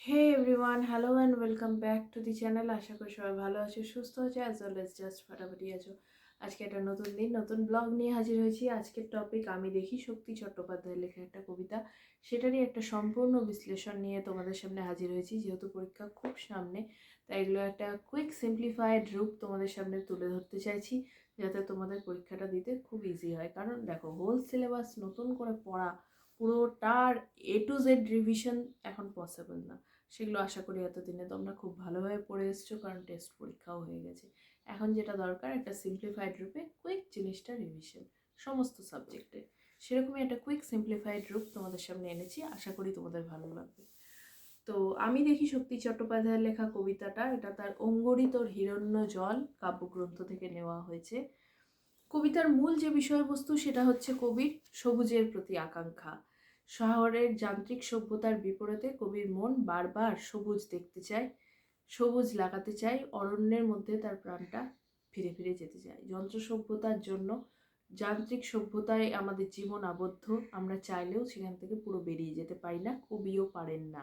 Hey everyone, hello and welcome back to the channel. আশা করি সবাই ভালো আছো, সুস্থ আছো, অ্যাজ ওয়েল এজ জাস্ট ফাটাফাটি আছো। আজকে একটা নতুন দিন, নতুন ব্লগ নিয়ে হাজির হয়েছি। আজকের টপিক আমি দেখি শক্তি চট্টোপাধ্যায়ের লেখা একটা কবিতা, সেটারই একটা সম্পূর্ণ বিশ্লেষণ নিয়ে তোমাদের সামনে হাজির হয়েছি। যেহেতু পরীক্ষা খুব সামনে, তাই এগুলো একটা কুইক সিম্পলিফাইড রূপ তোমাদের সামনে তুলে ধরতে চাইছি, যাতে তোমাদের পরীক্ষাটা দিতে খুব ইজি হয়। কারণ দেখো, হোল সিলেবাস নতুন করে পড়া, পুরোটার A to Z রিভিশন এখন পসিবল না। সেগুলো আশা করি এতদিনে তোমরা খুব ভালোভাবে পড়ে এসছো, কারণ টেস্ট পরীক্ষাও হয়ে গেছে। এখন যেটা দরকার, একটা সিম্পলিফাইড রূপে কুইক জিনিসটা রিভিশন সমস্ত সাবজেক্টে। সেরকমই একটা কুইক সিম্পলিফাইড রূপ তোমাদের সামনে এনেছি, আশা করি তোমাদের ভালো লাগবে। তো আমি দেখি শক্তি চট্টোপাধ্যায়ের লেখা কবিতাটা, এটা তার অঙ্গরিতর হিরণ্য জল কাব্যগ্রন্থ থেকে নেওয়া হয়েছে। কবিতার মূল যে বিষয়বস্তু সেটা হচ্ছে কবির সবুজের প্রতি আকাঙ্ক্ষা। শহরের যান্ত্রিক সভ্যতার বিপরীতে কবির মন বারবার সবুজ দেখতে চায়, সবুজ লাগাতে চায়, অরণ্যের মধ্যে তার প্রাণটা ফিরে ফিরে যেতে চায়। যন্ত্র সভ্যতার জন্য, যান্ত্রিক সভ্যতায় আমাদের জীবন আবদ্ধ, আমরা চাইলেও সেখান থেকে পুরো বেরিয়ে যেতে পারি না, কবিও পারেন না।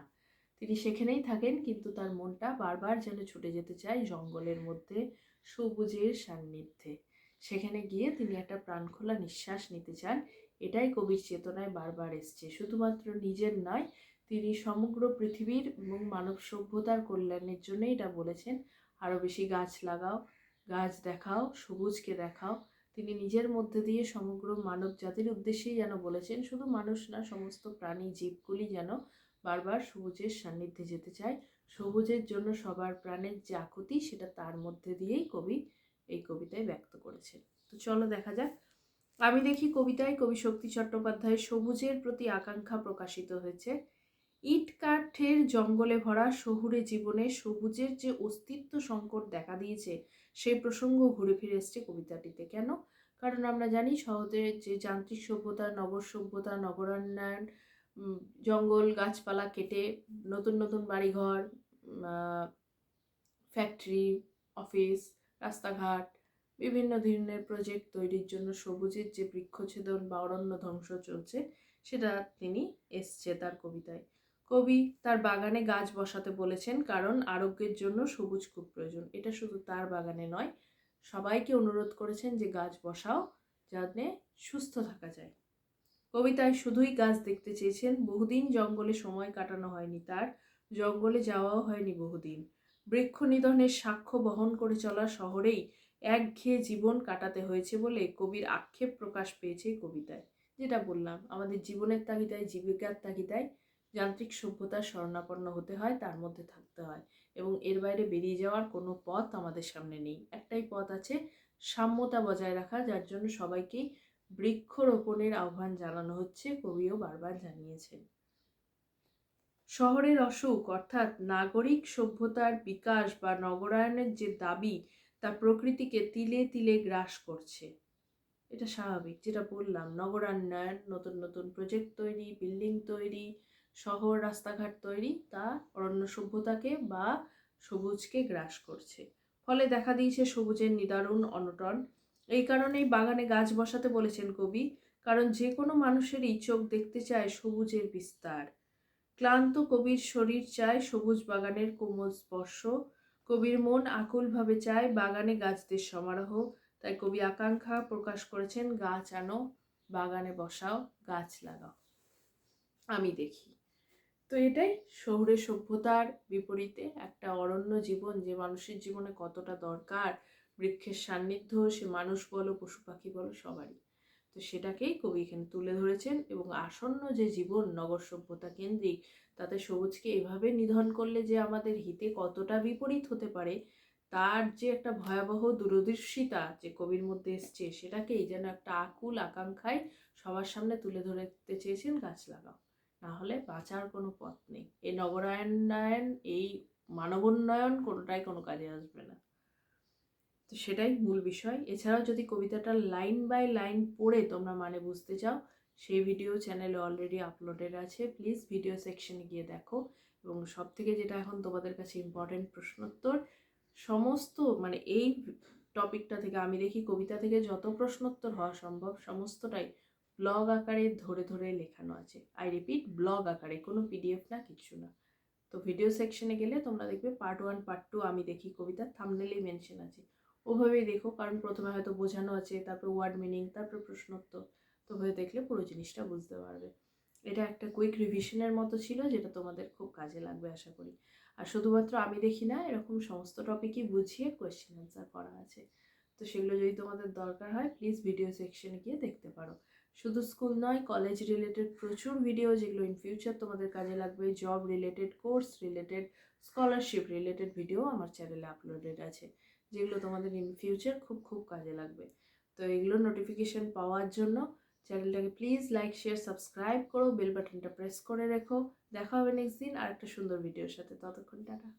তিনি সেখানেই থাকেন, কিন্তু তার মনটা বারবার যেন ছুটে যেতে চায় জঙ্গলের মধ্যে, সবুজের সান্নিধ্যে। সেখানে গিয়ে তিনি একটা প্রাণখোলা নিঃশ্বাস নিতে চান। এটাই কবির চেতনায় বারবার এসছে। শুধুমাত্র নিজের নয়, তিনি সমগ্র পৃথিবীর এবং মানব সভ্যতার কল্যাণের জন্য এটা বলেছেন। আরও বেশি গাছ লাগাও, গাছ দেখাও, সবুজকে দেখাও। তিনি নিজের মধ্যে দিয়ে সমগ্র মানব জাতির উদ্দেশ্যেই যেন বলেছেন, শুধু মানুষ না, সমস্ত প্রাণী জীবগুলি যেন বারবার সবুজের সান্নিধ্যে যেতে চায়। সবুজের জন্য সবার প্রাণের যে আকুতি, সেটা তার মধ্যে দিয়েই কবি এই কবিতায় ব্যক্ত করেছেন। তো চলো দেখা যাক। আমি দেখি কবিতায় কবি শক্তি চট্টোপাধ্যায়ের সবুজের প্রতি আকাঙ্ক্ষা প্রকাশিত হয়েছে। ইট কাঠের জঙ্গলে ভরা শহুরে জীবনে সবুজের যে অস্তিত্ব সংকট দেখা দিয়েছে, সেই প্রসঙ্গ ঘুরে ফিরে এসছে কবিতাটিতে। কেন? কারণ আমরা জানি শহরের যে যান্ত্রিক সভ্যতা, নগর সভ্যতা, নগরায়ণ, জঙ্গল গাছপালা কেটে নতুন নতুন বাড়িঘর, ফ্যাক্টরি, অফিস, রাস্তাঘাট, বিভিন্ন ধরনের প্রজেক্ট তৈরির জন্য সবুজের যে বৃক্ষছেদন বা অরণ্য ধ্বংস চলছে, সেটা তিনি এসছে তার কবিতায়। কবি তার বাগানে গাছ বসাতে বলেছেন, কারণ আরোগ্যের জন্য সবুজ খুব প্রয়োজন। এটা শুধু তার বাগানে নয়, সবাইকে অনুরোধ করেছেন যে গাছ বসাও, যাতে সুস্থ থাকা যায়। কবিতায় শুধুই গাছ দেখতে চেয়েছেন। বহুদিন জঙ্গলে সময় কাটানো হয়নি তার, জঙ্গলে যাওয়াও হয়নি বহুদিন। বৃক্ষ নিধনের সাক্ষ্য বহন করে চলা শহরেই একঘেয়ে জীবন কাটাতে হয়েছে বলে কবির আক্ষেপ প্রকাশ পেয়েছে কবিতায়। যেটা বললাম, আমাদের জীবনের তাগিদায়, জীবিকার তাগিদায় যান্ত্রিক সভ্যতার শরণাপন্ন হতে হয়, তার মধ্যে থাকতে হয়, এবং এর বাইরে বেরিয়ে যাওয়ার কোনো পথ আমাদের সামনে নেই। একটাই পথ আছে, সাম্যতা বজায় রাখা, যার জন্য সবাইকেই বৃক্ষরোপণের আহ্বান জানানো হচ্ছে, কবিও বারবার জানিয়েছেন। শহরের অসুখ, অর্থাৎ নাগরিক সভ্যতার বিকাশ বা নগরায়নের যে দাবি, তা প্রকৃতিকে তিলে তিলে গ্রাস করছে। এটা স্বাভাবিক, যেটা বললাম, নগরায়ন, নতুন নতুন প্রজেক্ট তৈরি, বিল্ডিং তৈরি, শহর রাস্তাঘাট তৈরি, তা অরণ্য সভ্যতাকে বা সবুজকে গ্রাস করছে। ফলে দেখা দিয়েছে সবুজের নিদারুণ অনটন। এই কারণেই বাগানে গাছ বসাতে বলেছেন কবি, কারণ যে কোনো মানুষেরই চোখ দেখতে চায় সবুজের বিস্তার। ক্লান্ত কবির শরীর চায় সবুজ বাগানের কোমল স্পর্শ। কবির মন আকুলভাবে চায় বাগানে গাছদের সমারোহ। তাই কবি আকাঙ্ক্ষা প্রকাশ করেছেন, গাছ আনো, বাগানে বসাও, গাছ লাগাও। আমি দেখি। তো এটাই শহুরে সভ্যতার বিপরীতে একটা অরণ্য জীবন, যে মানুষের জীবনে কতটা দরকার, বৃক্ষের সান্নিধ্য, সে মানুষ বলো, পশু পাখি বলো, সবারই। তো সেটাকেই কবি এখানে তুলে ধরেছেন, এবং আসন্ন যে জীবন নগর সভ্যতা কেন্দ্রিক, তাতে সবুজকে এভাবে নিধন করলে যে আমাদের হিতে কতটা বিপরীত হতে পারে, তার যে একটা ভয়াবহ দূরদর্শিতা যে কবির মধ্যে এসছে, সেটাকেই যেন একটা আকুল আকাঙ্ক্ষায় সবার সামনে তুলে ধরতে চেয়েছেন, গাছ লাগাও, না হলে বাঁচার কোনো পথ নেই। এই নগরায়ণ, এই মানবোন্নয়ন কোনোটাই কোনো কাজে আসবে না। তো সেটাই মূল বিষয়। এছাড়াও যদি কবিতাটা লাইন বাই লাইন পড়ে তোমরা মানে বুঝতে চাও, সেই ভিডিও চ্যানেলে অলরেডি আপলোডেড আছে, প্লিজ ভিডিও সেকশনে গিয়ে দেখো। এবং সব থেকে যেটা এখন তোমাদের কাছে ইম্পর্টেন্ট প্রশ্নোত্তর, সমস্ত মানে এই টপিকটা থেকে, আমি দেখি কবিতা থেকে যত প্রশ্নোত্তর হওয়া সম্ভব সমস্তটাই ব্লগ আকারে ধরে ধরে লেখানো আছে। আই রিপিট, ব্লগ আকারে, কোনো পিডিএফ না, কিছু না। তো ভিডিও সেকশনে গেলে তোমরা দেখবে পার্ট 1 পার্ট 2 আমি দেখি কবিতার থাম্বনেলেই মেনশন আছে, ওভাবেই দেখো। কারণ প্রথমে হয়তো বোঝানো আছে, তারপর ওয়ার্ড মিনিং, তারপর প্রশ্নোত্তর, তো ওভাবে দেখলে পুরো জিনিসটা বুঝতে পারবে। এটা একটা কুইক রিভিশনের মতো ছিল, যেটা তোমাদের খুব কাজে লাগবে আশা করি। আর শুধুমাত্র আমি দেখি না, এরকম সমস্ত টপিকই বুঝিয়ে কোয়েশ্চেন অ্যান্সার করা আছে। তো সেগুলো যদি তোমাদের দরকার হয় প্লিজ ভিডিও সেকশনে গিয়ে দেখতে পারো। শুধু স্কুল নয়, কলেজ রিলেটেড প্রচুর ভিডিও যেগুলো ইন ফিউচার তোমাদের কাজে লাগবে, job related, course related, scholarship related video আমার চ্যানেলে আপলোডেড আছে, যেগুলো তোমাদের ইন ফিউচার খুব খুব কাজে লাগবে। তো এগুলো নোটিফিকেশান পাওয়ার জন্য চ্যানেলটাকে প্লিজ লাইক, শেয়ার, সাবস্ক্রাইব করো, বেল বাটনটা প্রেস করে রেখো। দেখা হবে নেক্সট দিন আর একটা সুন্দর ভিডিওর সাথে। ততক্ষণ টাটা।